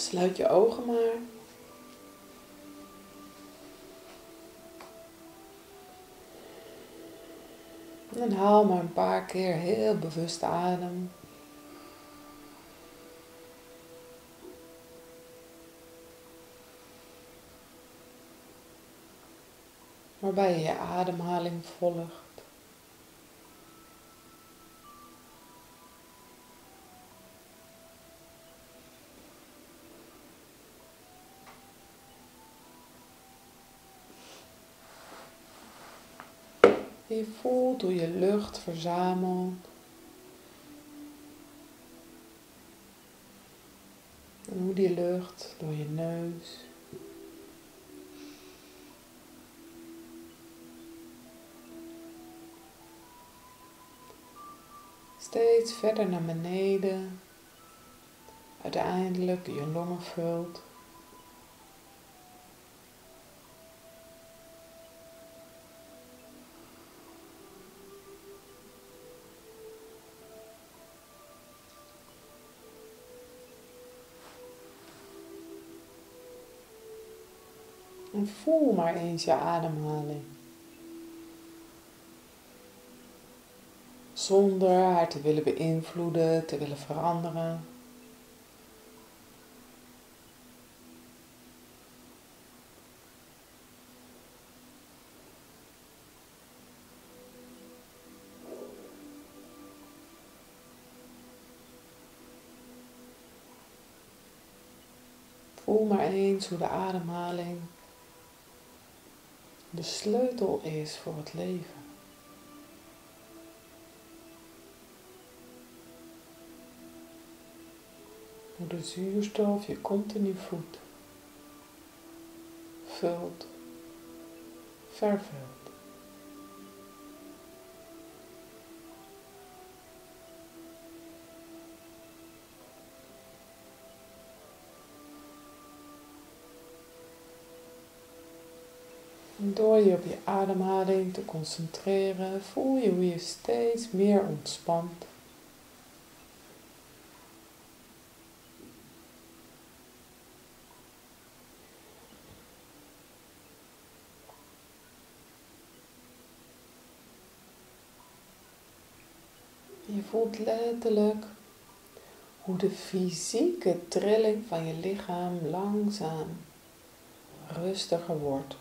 Sluit je ogen maar. En haal maar een paar keer heel bewust adem. Waarbij je je ademhaling volgt. En je voelt hoe je lucht verzamelt. En hoe die lucht door je neus steeds verder naar beneden, uiteindelijk je longen vult. En voel maar eens je ademhaling. Zonder haar te willen beïnvloeden, te willen veranderen. Voel maar eens hoe de ademhaling de sleutel is voor het leven. Hoe de zuurstof je continu voedt, vult, vervult. En door je op je ademhaling te concentreren, voel je hoe je steeds meer ontspant. Je voelt letterlijk hoe de fysieke trilling van je lichaam langzaam rustiger wordt.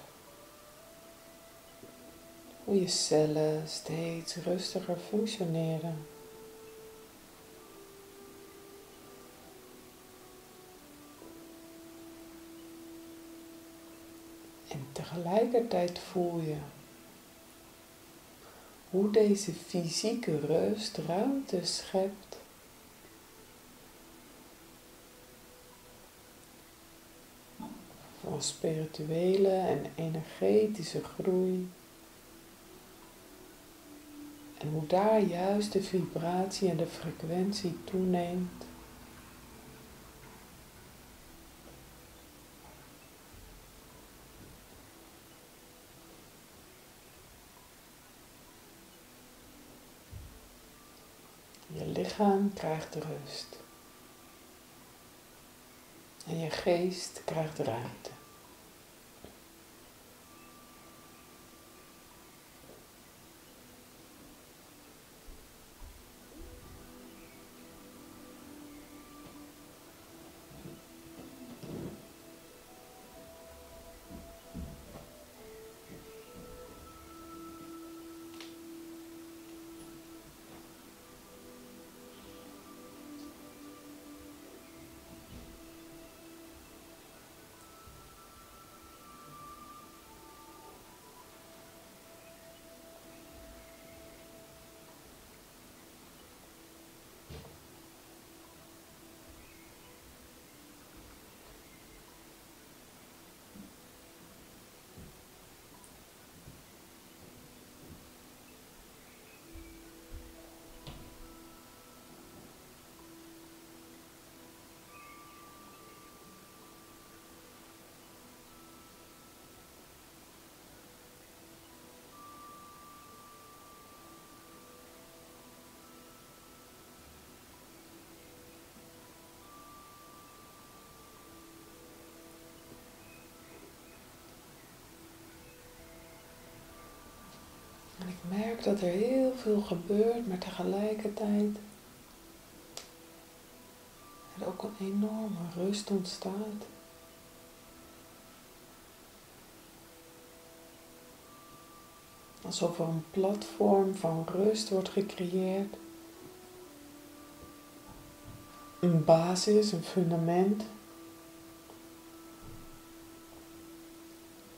Hoe je cellen steeds rustiger functioneren. En tegelijkertijd voel je hoe deze fysieke rust ruimte schept voor spirituele en energetische groei. En hoe daar juist de vibratie en de frequentie toeneemt. Je lichaam krijgt rust. En je geest krijgt ruimte. Merk dat er heel veel gebeurt, maar tegelijkertijd er ook een enorme rust ontstaat. Alsof er een platform van rust wordt gecreëerd. Een basis, een fundament.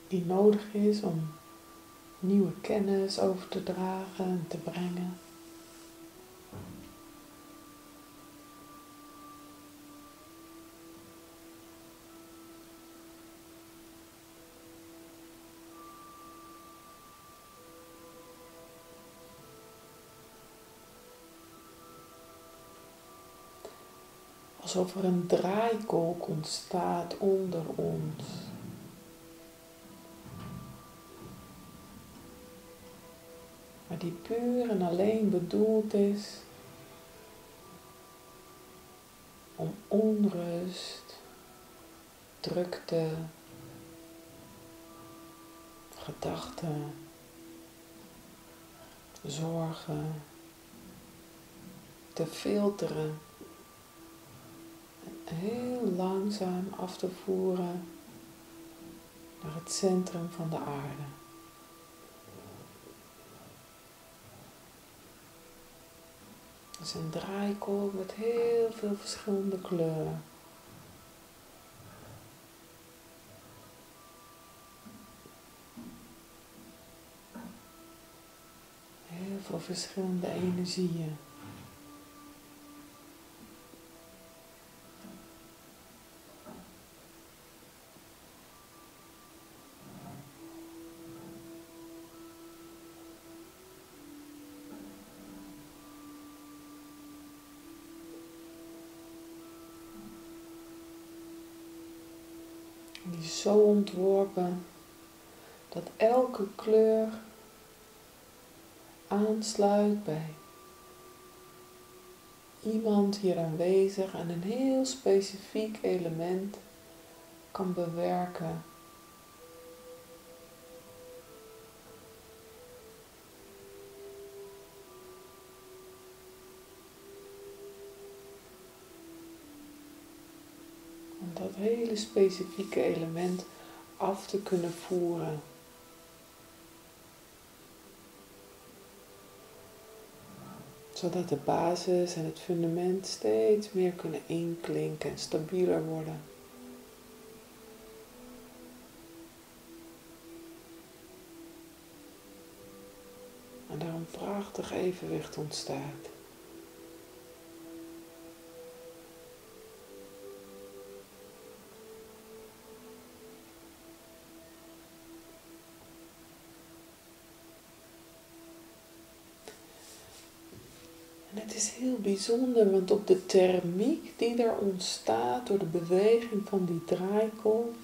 Die nodig is om nieuwe kennis over te dragen en te brengen. Alsof er een draaikolk ontstaat onder ons. Maar die puur en alleen bedoeld is om onrust, drukte, gedachten, zorgen te filteren en heel langzaam af te voeren naar het centrum van de aarde. Het is een draaikolk met heel veel verschillende kleuren. Heel veel verschillende energieën. Die is zo ontworpen dat elke kleur aansluit bij iemand hier aanwezig en een heel specifiek element kan bewerken. Om dat hele specifieke element af te kunnen voeren. Zodat de basis en het fundament steeds meer kunnen inklinken en stabieler worden. En daar een prachtig evenwicht ontstaat. En het is heel bijzonder, want op de thermiek die er ontstaat door de beweging van die draaikolk,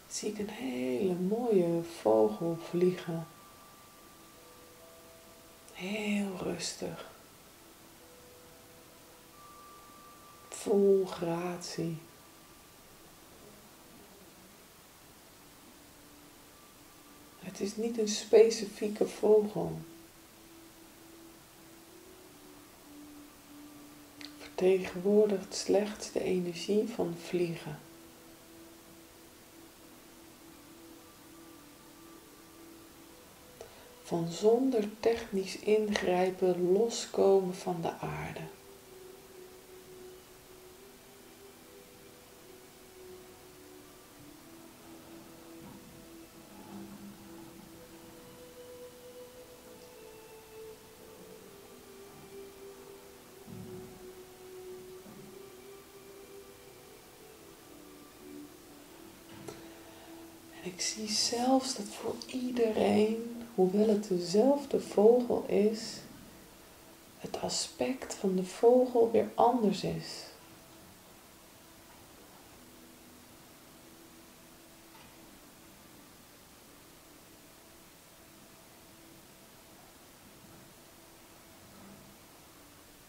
zie ik een hele mooie vogel vliegen. Heel rustig. Vol gratie. Het is niet een specifieke vogel. Vertegenwoordigt slechts de energie van vliegen. Van zonder technisch ingrijpen loskomen van de aarde. En ik zie zelfs dat voor iedereen, hoewel het dezelfde vogel is, het aspect van de vogel weer anders is.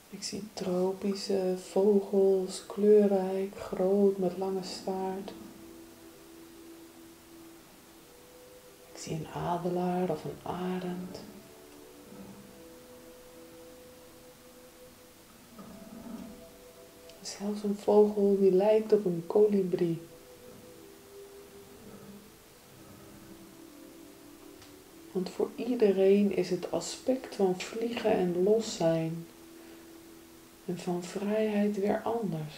Ik zie tropische vogels, kleurrijk, groot, met lange staart. Ik hij een adelaar of een arend? Zelfs een vogel die lijkt op een kolibrie. Want voor iedereen is het aspect van vliegen en los zijn en van vrijheid weer anders.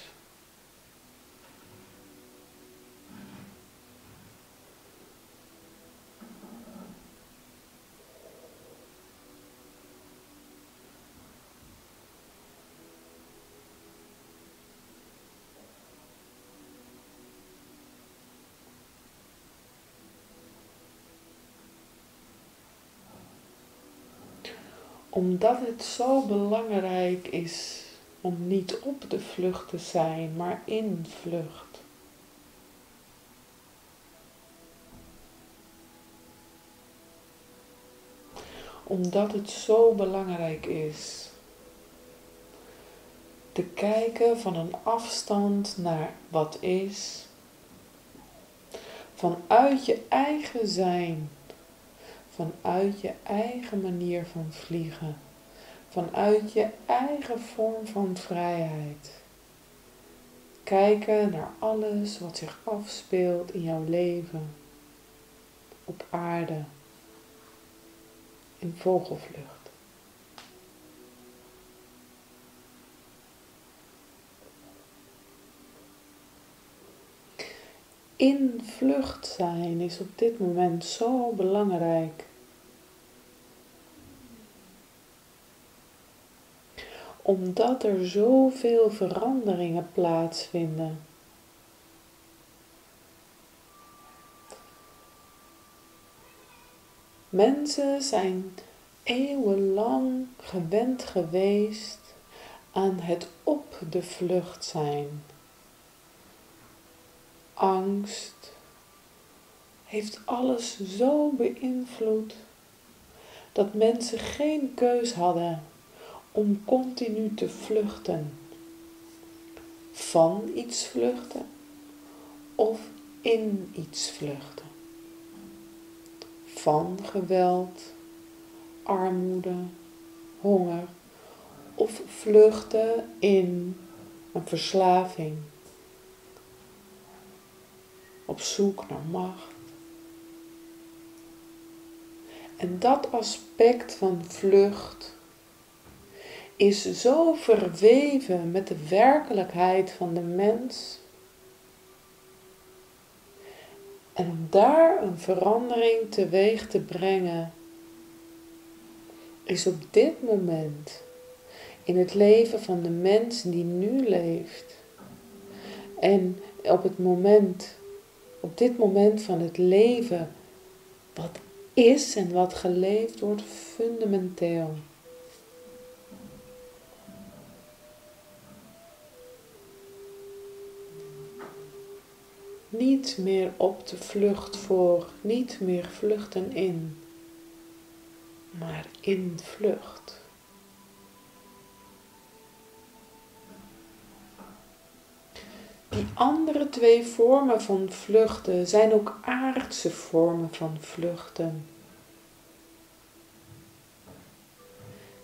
Omdat het zo belangrijk is om niet op de vlucht te zijn, maar in vlucht. Omdat het zo belangrijk is te kijken van een afstand naar wat is, vanuit je eigen zijn. Vanuit je eigen manier van vliegen. Vanuit je eigen vorm van vrijheid. Kijken naar alles wat zich afspeelt in jouw leven. Op aarde. In vogelvlucht. In vlucht zijn is op dit moment zo belangrijk. Omdat er zoveel veranderingen plaatsvinden. Mensen zijn eeuwenlang gewend geweest aan het op de vlucht zijn. Angst heeft alles zo beïnvloed dat mensen geen keus hadden om continu te vluchten. Van iets vluchten of in iets vluchten. Van geweld, armoede, honger of vluchten in een verslaving. Op zoek naar macht. En dat aspect van vlucht is zo verweven met de werkelijkheid van de mens. En om daar een verandering teweeg te brengen, is op dit moment, in het leven van de mens die nu leeft, en op dit moment van het leven, wat is en wat geleefd wordt, fundamenteel. Niet meer op de vlucht voor, niet meer vluchten in, maar in vlucht. Die andere twee vormen van vluchten zijn ook aardse vormen van vluchten.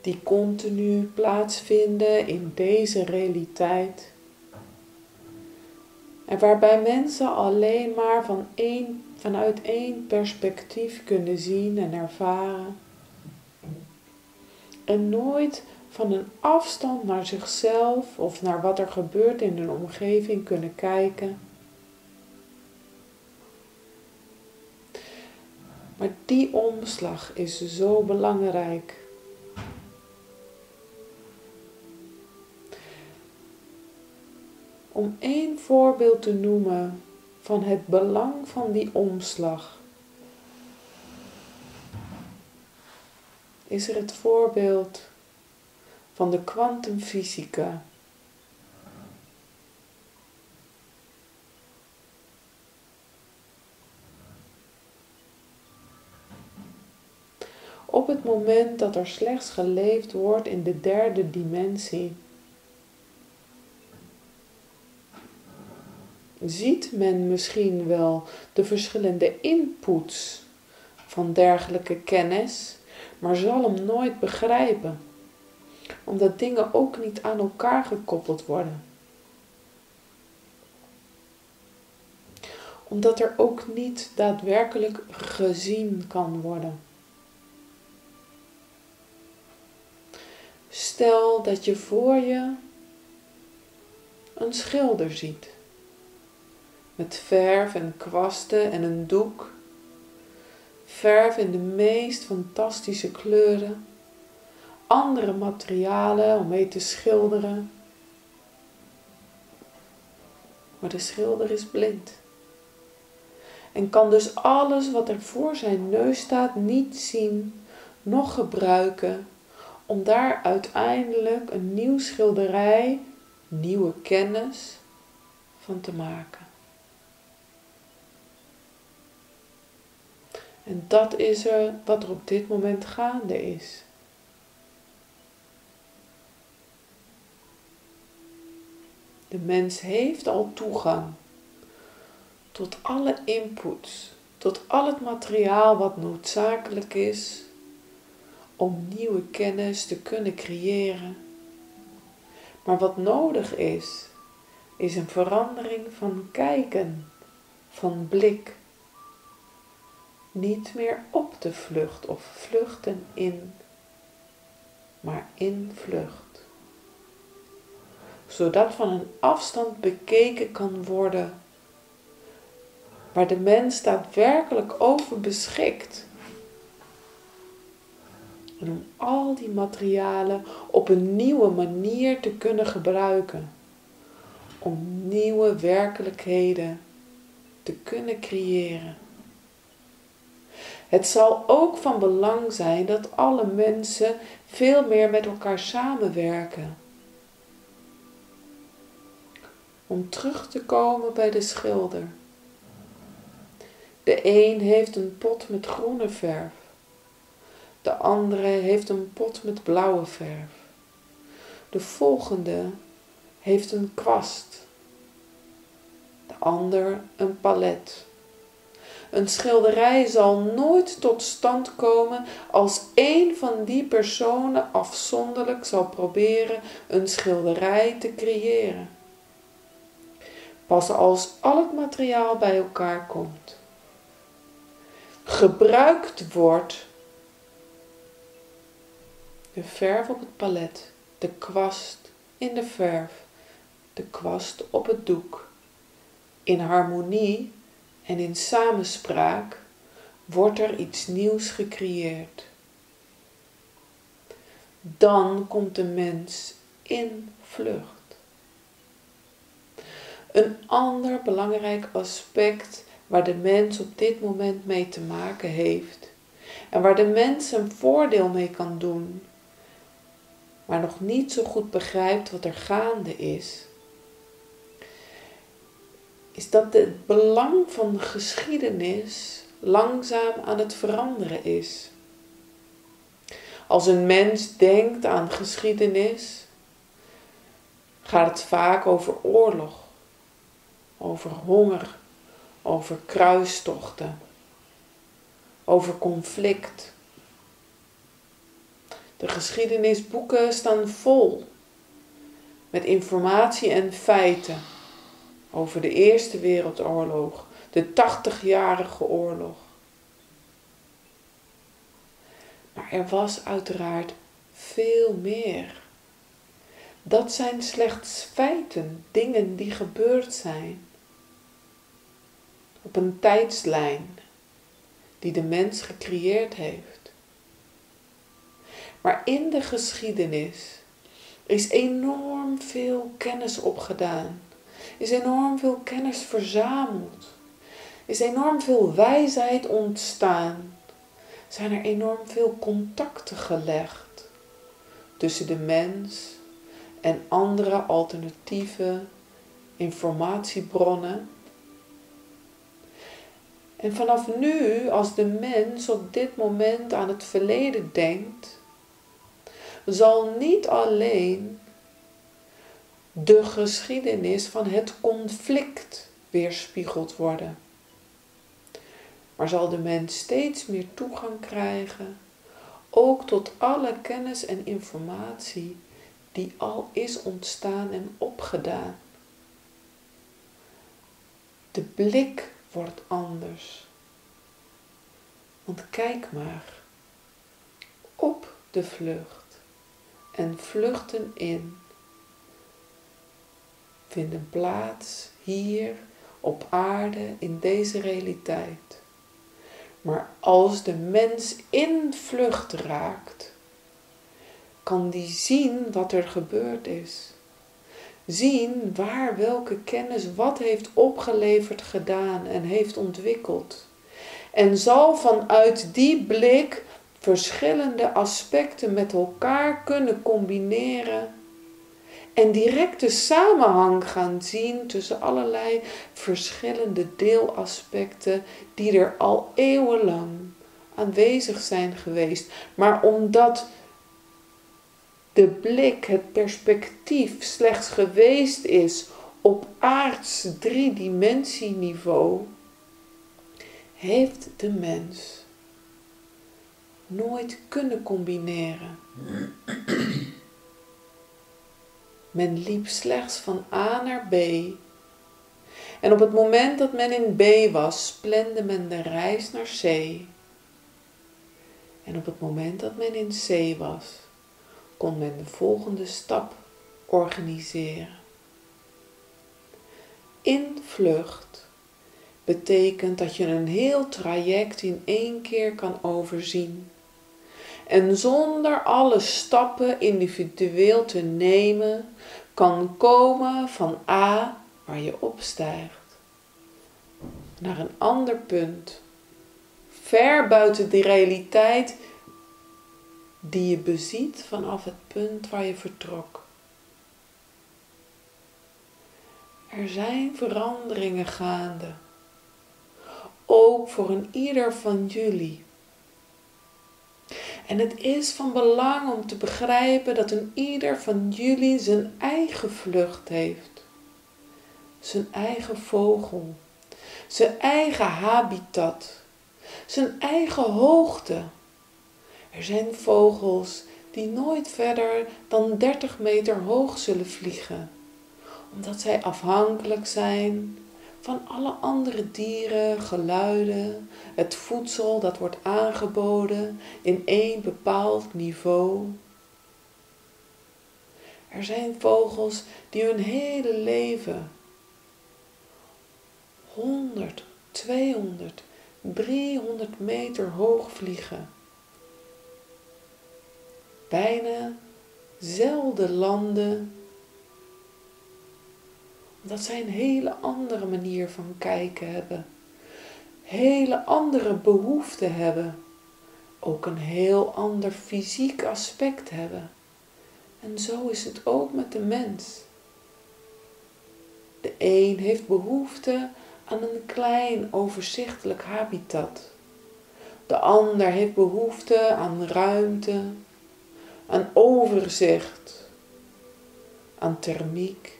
Die continu plaatsvinden in deze realiteit. En waarbij mensen alleen maar vanuit één perspectief kunnen zien en ervaren. En nooit van een afstand naar zichzelf of naar wat er gebeurt in hun omgeving kunnen kijken. Maar die omslag is zo belangrijk. Om één voorbeeld te noemen van het belang van die omslag, is er het voorbeeld van de kwantumfysica. Op het moment dat er slechts geleefd wordt in de derde dimensie, ziet men misschien wel de verschillende inputs van dergelijke kennis, maar zal hem nooit begrijpen, omdat dingen ook niet aan elkaar gekoppeld worden. Omdat er ook niet daadwerkelijk gezien kan worden. Stel dat je voor je een schilder ziet. Met verf en kwasten en een doek. Verf in de meest fantastische kleuren. Andere materialen om mee te schilderen. Maar de schilder is blind. En kan dus alles wat er voor zijn neus staat niet zien, noch gebruiken, om daar uiteindelijk een nieuw schilderij, nieuwe kennis van te maken. En dat is wat er op dit moment gaande is. De mens heeft al toegang tot alle inputs, tot al het materiaal wat noodzakelijk is om nieuwe kennis te kunnen creëren. Maar wat nodig is een verandering van kijken, van blik. Niet meer op de vlucht of vluchten in, maar in vlucht. Zodat van een afstand bekeken kan worden waar de mens daadwerkelijk over beschikt. En om al die materialen op een nieuwe manier te kunnen gebruiken. Om nieuwe werkelijkheden te kunnen creëren. Het zal ook van belang zijn dat alle mensen veel meer met elkaar samenwerken. Om terug te komen bij de schilder. De een heeft een pot met groene verf. De andere heeft een pot met blauwe verf. De volgende heeft een kwast. De ander een palet. Een schilderij zal nooit tot stand komen als één van die personen afzonderlijk zal proberen een schilderij te creëren. Pas als al het materiaal bij elkaar komt, gebruikt wordt, de verf op het palet, de kwast in de verf, de kwast op het doek, in harmonie en in samenspraak wordt er iets nieuws gecreëerd. Dan komt de mens in vlucht. Een ander belangrijk aspect waar de mens op dit moment mee te maken heeft en waar de mens een voordeel mee kan doen, maar nog niet zo goed begrijpt wat er gaande is dat het belang van geschiedenis langzaam aan het veranderen is. Als een mens denkt aan geschiedenis, gaat het vaak over oorlog, over honger, over kruistochten, over conflict. De geschiedenisboeken staan vol met informatie en feiten over de Eerste Wereldoorlog, de 80-jarige oorlog. Maar er was uiteraard veel meer. Dat zijn slechts feiten, dingen die gebeurd zijn. Op een tijdslijn die de mens gecreëerd heeft. Maar in de geschiedenis is enorm veel kennis opgedaan. Is enorm veel kennis verzameld. Is enorm veel wijsheid ontstaan. Zijn er enorm veel contacten gelegd tussen de mens en andere alternatieve informatiebronnen. En vanaf nu, als de mens op dit moment aan het verleden denkt, zal niet alleen de geschiedenis van het conflict weerspiegeld worden. maar zal de mens steeds meer toegang krijgen, ook tot alle kennis en informatie die al is ontstaan en opgedaan. De blik wordt anders. Want kijk maar, op de vlucht en vluchten in vinden plaats hier op aarde in deze realiteit. Maar als de mens in vlucht raakt, kan die zien wat er gebeurd is. Zien waar welke kennis wat heeft opgeleverd, gedaan en heeft ontwikkeld. En zal vanuit die blik verschillende aspecten met elkaar kunnen combineren. En directe samenhang gaan zien tussen allerlei verschillende deelaspecten die er al eeuwenlang aanwezig zijn geweest. Maar omdat de blik, het perspectief slechts geweest is op aards 3-dimensieniveau, heeft de mens nooit kunnen combineren. Men liep slechts van A naar B. En op het moment dat men in B was, plande men de reis naar C. En op het moment dat men in C was, kon men de volgende stap organiseren. In vlucht betekent dat je een heel traject in 1 keer kan overzien. En zonder alle stappen individueel te nemen, kan komen van A, waar je opstijgt, naar een ander punt. Ver buiten de realiteit die je beziet vanaf het punt waar je vertrok. Er zijn veranderingen gaande. Ook voor een ieder van jullie. En het is van belang om te begrijpen dat een ieder van jullie zijn eigen vlucht heeft. Zijn eigen vogel. Zijn eigen habitat. Zijn eigen hoogte. Er zijn vogels die nooit verder dan 30 meter hoog zullen vliegen. Omdat zij afhankelijk zijn van alle andere dieren, geluiden, het voedsel dat wordt aangeboden in 1 bepaald niveau. Er zijn vogels die hun hele leven 100, 200, 300 meter hoog vliegen. Bijna zelden landen. Dat zij een hele andere manier van kijken hebben. Hele andere behoeften hebben. Ook een heel ander fysiek aspect hebben. En zo is het ook met de mens. De een heeft behoefte aan een klein overzichtelijk habitat. De ander heeft behoefte aan ruimte, aan overzicht, aan thermiek.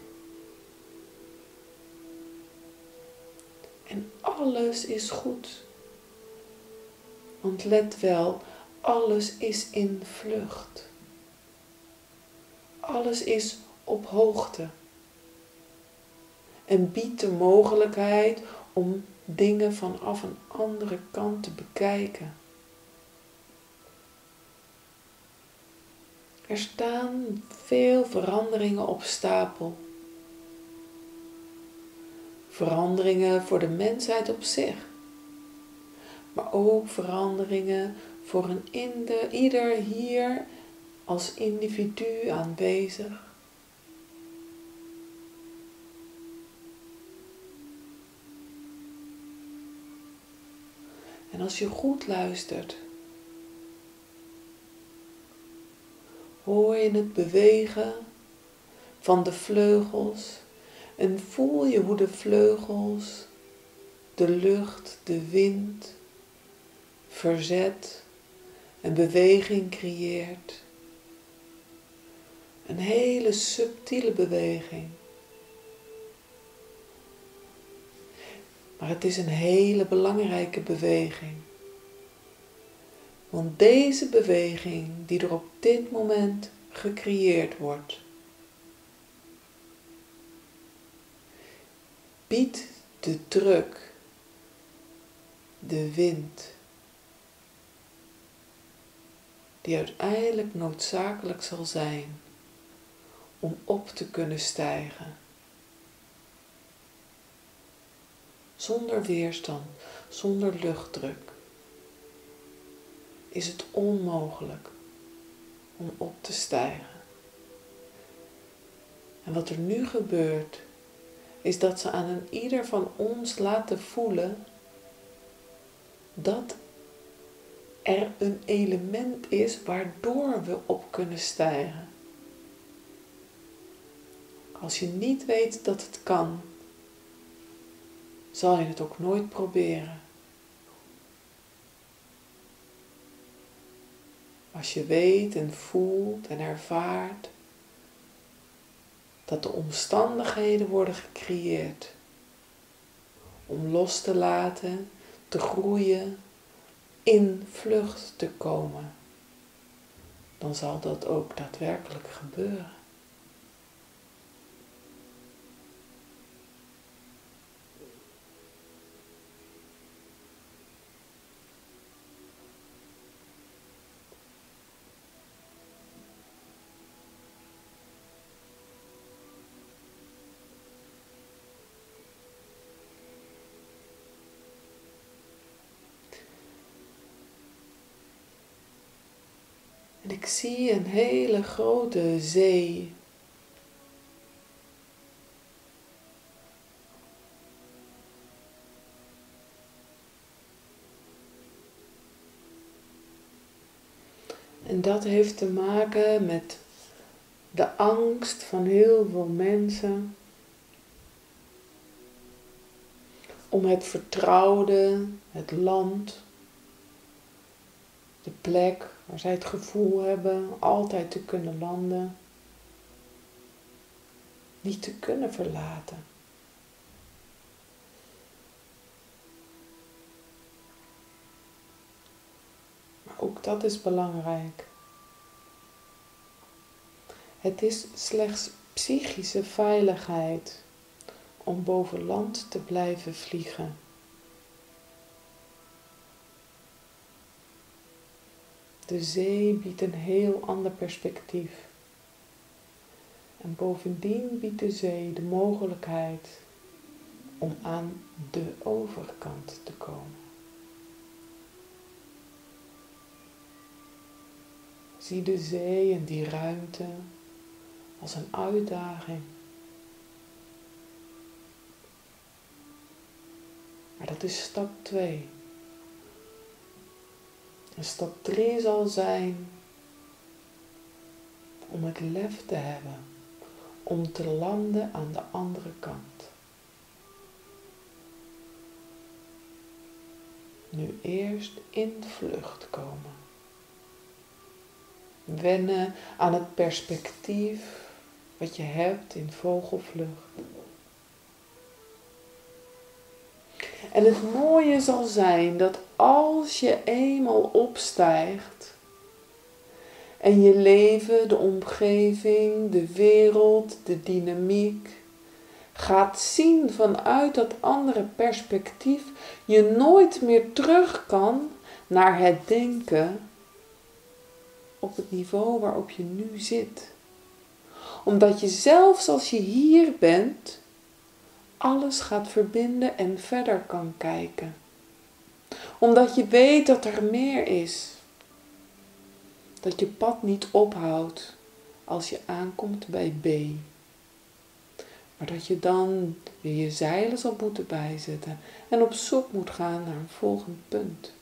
En alles is goed. Want let wel, alles is in vlucht. Alles is op hoogte. En biedt de mogelijkheid om dingen vanaf een andere kant te bekijken. Er staan veel veranderingen op stapel. Veranderingen voor de mensheid op zich. Maar ook veranderingen voor ieder hier als individu aanwezig. En als je goed luistert, hoor je het bewegen van de vleugels en voel je hoe de vleugels, de lucht, de wind verzet en beweging creëert. Een hele subtiele beweging. Maar het is een hele belangrijke beweging. Want deze beweging die er op dit moment gecreëerd wordt, biedt de druk, de wind, die uiteindelijk noodzakelijk zal zijn om op te kunnen stijgen. Zonder weerstand, zonder luchtdruk, is het onmogelijk om op te stijgen. En wat er nu gebeurt, is dat ze aan een ieder van ons laten voelen dat er een element is waardoor we op kunnen stijgen. Als je niet weet dat het kan, zal je het ook nooit proberen. Als je weet en voelt en ervaart dat de omstandigheden worden gecreëerd om los te laten, te groeien, in vlucht te komen, dan zal dat ook daadwerkelijk gebeuren. En ik zie een hele grote zee. En dat heeft te maken met de angst van heel veel mensen om het vertrouwde, het land, de plek waar zij het gevoel hebben altijd te kunnen landen, niet te kunnen verlaten. Maar ook dat is belangrijk. Het is slechts psychische veiligheid om boven land te blijven vliegen. De zee biedt een heel ander perspectief. En bovendien biedt de zee de mogelijkheid om aan de overkant te komen. Zie de zee en die ruimte als een uitdaging. Maar dat is stap 2. En stap 3 zal zijn om het lef te hebben om te landen aan de andere kant. Nu eerst in vlucht komen. Wennen aan het perspectief wat je hebt in vogelvlucht. En het mooie zal zijn dat als je eenmaal opstijgt en je leven, de omgeving, de wereld, de dynamiek gaat zien vanuit dat andere perspectief, je nooit meer terug kan naar het denken op het niveau waarop je nu zit. Omdat je zelfs als je hier bent, alles gaat verbinden en verder kan kijken. Omdat je weet dat er meer is. Dat je pad niet ophoudt als je aankomt bij B. Maar dat je dan weer je zeilen zal moeten bijzetten en op zoek moet gaan naar een volgend punt.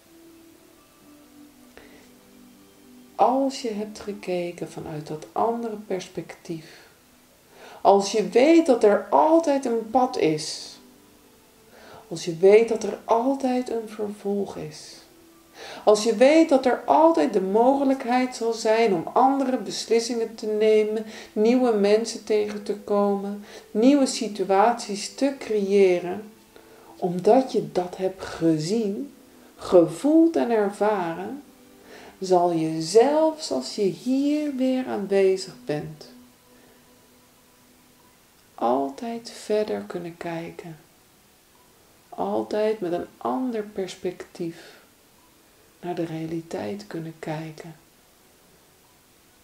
Als je hebt gekeken vanuit dat andere perspectief. Als je weet dat er altijd een pad is. Als je weet dat er altijd een vervolg is. Als je weet dat er altijd de mogelijkheid zal zijn om andere beslissingen te nemen, nieuwe mensen tegen te komen, nieuwe situaties te creëren, Omdat je dat hebt gezien, gevoeld en ervaren, zal je zelfs als je hier weer aanwezig bent, altijd verder kunnen kijken. Altijd met een ander perspectief naar de realiteit kunnen kijken.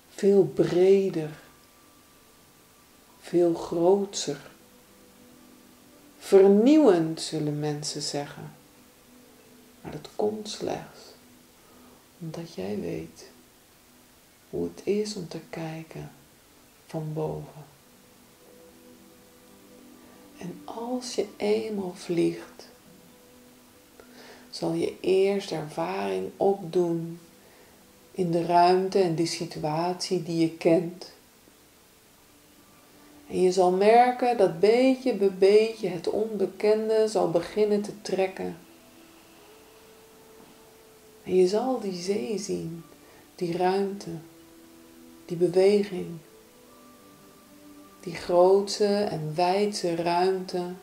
Veel breder, veel grootser. Vernieuwend, zullen mensen zeggen. Maar dat komt slechts omdat jij weet hoe het is om te kijken van boven. En als je eenmaal vliegt, zal je eerst ervaring opdoen in de ruimte en de situatie die je kent. En je zal merken dat beetje bij beetje het onbekende zal beginnen te trekken. En je zal die zee zien, die ruimte, die beweging, die grootse en wijdse ruimte,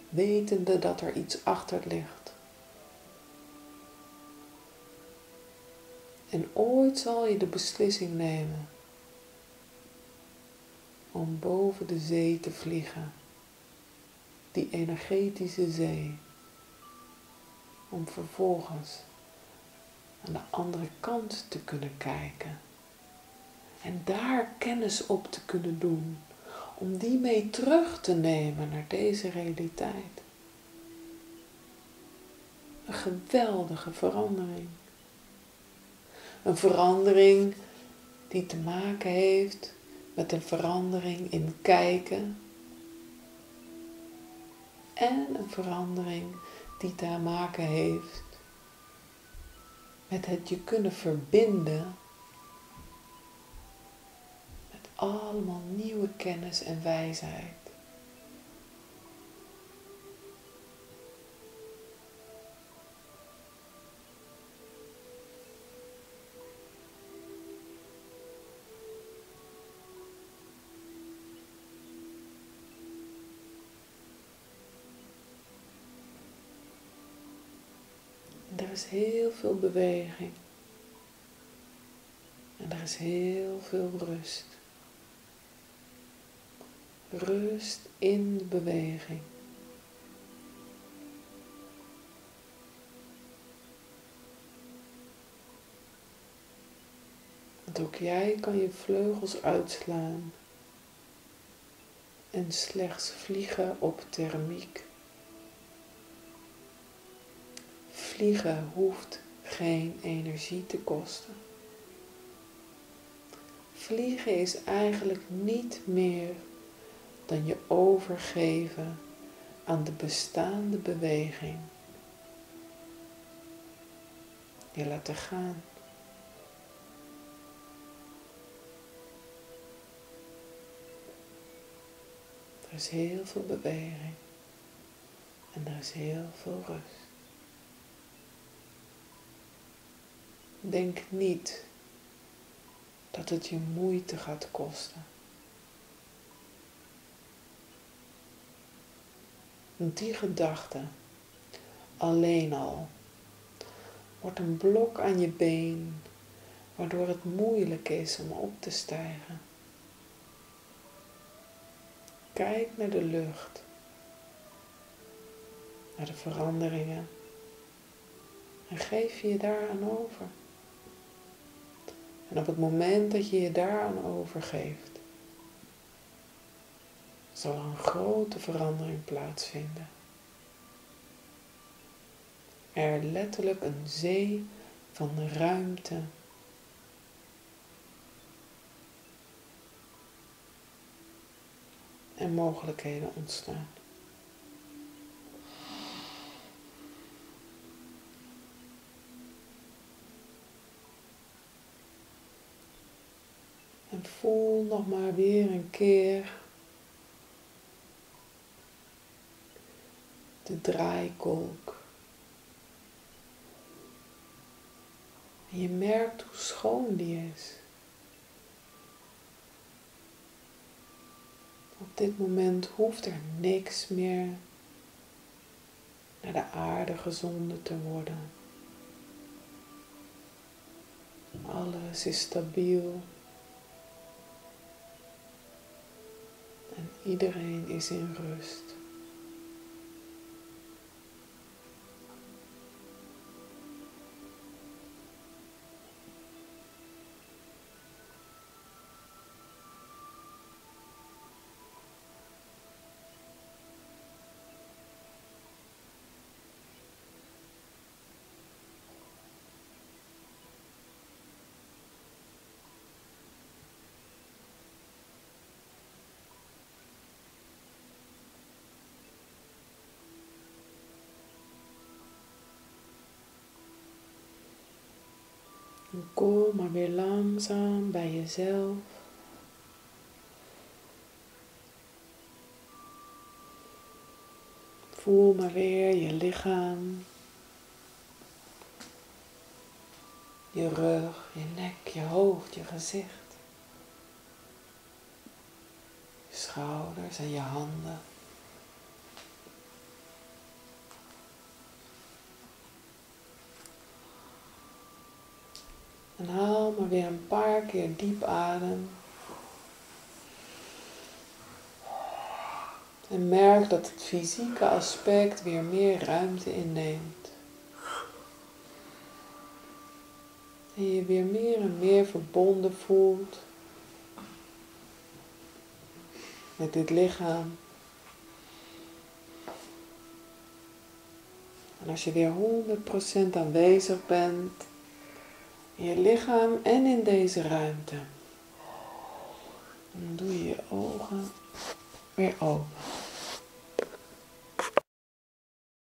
wetende dat er iets achter ligt. En ooit zal je de beslissing nemen om boven de zee te vliegen, die energetische zee, om vervolgens aan de andere kant te kunnen kijken en daar kennis op te kunnen doen, om die mee terug te nemen naar deze realiteit. Een geweldige verandering. Een verandering die te maken heeft met een verandering in kijken en een verandering die te maken heeft met het je kunnen verbinden met allemaal nieuwe kennis en wijsheid. Er is heel veel beweging. En er is heel veel rust. Rust in de beweging. Want ook jij kan je vleugels uitslaan en slechts vliegen op thermiek. Vliegen hoeft geen energie te kosten. Vliegen is eigenlijk niet meer dan je overgeven aan de bestaande beweging. Je laten gaan. Er is heel veel beweging en er is heel veel rust. Denk niet dat het je moeite gaat kosten. Want die gedachte alleen al wordt een blok aan je been, waardoor het moeilijk is om op te stijgen. Kijk naar de lucht, naar de veranderingen en geef je daaraan over. En op het moment dat je je daaraan overgeeft, zal er een grote verandering plaatsvinden. Er letterlijk een zee van ruimte en mogelijkheden ontstaan. En voel nog maar weer een keer de draaikolk. En je merkt hoe schoon die is. Op dit moment hoeft er niks meer naar de aarde gezonden te worden. Alles is stabiel. En iedereen is in rust. En kom maar weer langzaam bij jezelf. Voel maar weer je lichaam. Je rug, je nek, je hoofd, je gezicht. Je schouders en je handen. En haal maar weer een paar keer diep adem. En merk dat het fysieke aspect weer meer ruimte inneemt. En je weer meer en meer verbonden voelt met dit lichaam. En als je weer 100% aanwezig bent in je lichaam en in deze ruimte, dan doe je je ogen weer open.